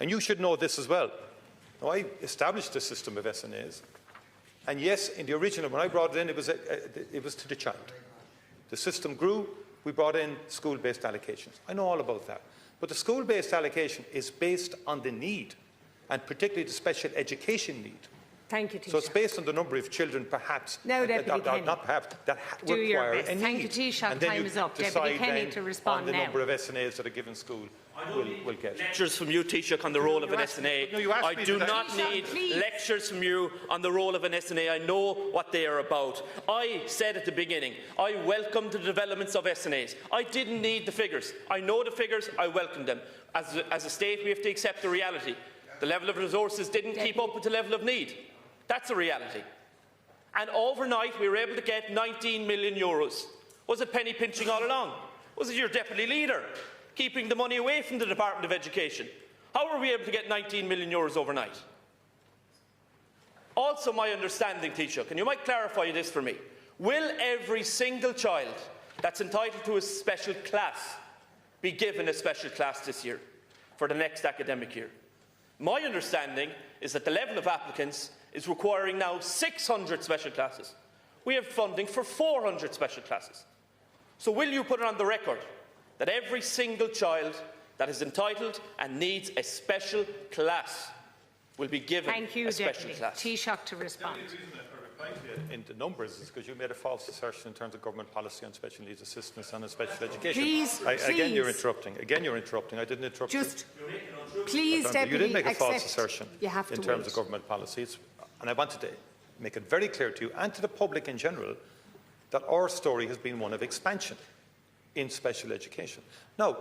And you should know this as well. Now, I established a system of SNAs, and yes, in the original, when I brought it in, it was to the child. The system grew, we brought in school-based allocations. I know all about that. But the school-based allocation is based on the need, and particularly the special education need. Thank you, Taoiseach. So it's based on the number of children, perhaps, now, Deputy Kenny, not perhaps, that do require your best. a need. Thank you, Taoiseach. Time is up. Deputy Kenny to respond on the now. number of SNAs that a given school will get. Lectures from you, Taoiseach, on the role of an SNA. I do not need lectures from you on the role of an SNA. I know what they are about. I said at the beginning, I welcomed the developments of SNAs. I didn't need the figures. I know the figures. I welcome them. As a state, we have to accept the reality. The level of resources didn't keep up with the level of need. That's a reality. And overnight, we were able to get €19 million. Was it penny pinching all along? Was it your deputy leader keeping the money away from the Department of Education? How were we able to get €19 million overnight? Also, my understanding, Taoiseach, and you might clarify this for me, will every single child that's entitled to a special class be given a special class this year for the next academic year? My understanding is that the level of applicants is requiring now 600 special classes. We have funding for 400 special classes. So will you put it on the record that every single child that is entitled and needs a special class will be given a special class? Taoiseach to respond. In the numbers is because you made a false assertion in terms of government policy on special needs assistance and on special education. Please. Again, you're interrupting. Again, you're interrupting. I didn't interrupt you. Please, Deputy, you did make a false assertion in terms of government policies, and I wanted to make it very clear to you and to the public in general that our story has been one of expansion in special education. Now,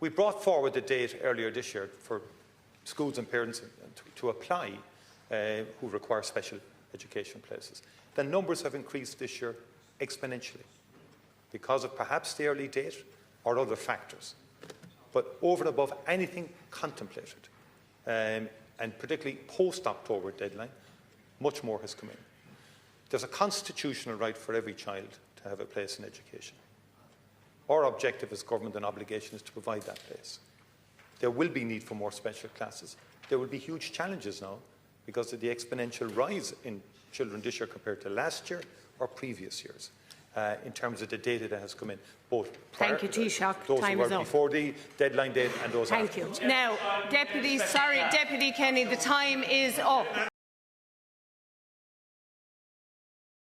we brought forward a date earlier this year for schools and parents to apply who require special education places. The numbers have increased this year exponentially because of perhaps the early date or other factors. But over and above anything contemplated, and particularly post-October deadline, much more has come in. There's a constitutional right for every child to have a place in education. Our objective as government and obligation is to provide that place. There will be need for more special classes. There will be huge challenges now because of the exponential rise in children this year compared to last year or previous years. In terms of the data that has come in, both Thank you, Taoiseach. those Time who is were up. before the deadline date and those Thank afterwards. you. Now, Deputy Kenny, the time is up.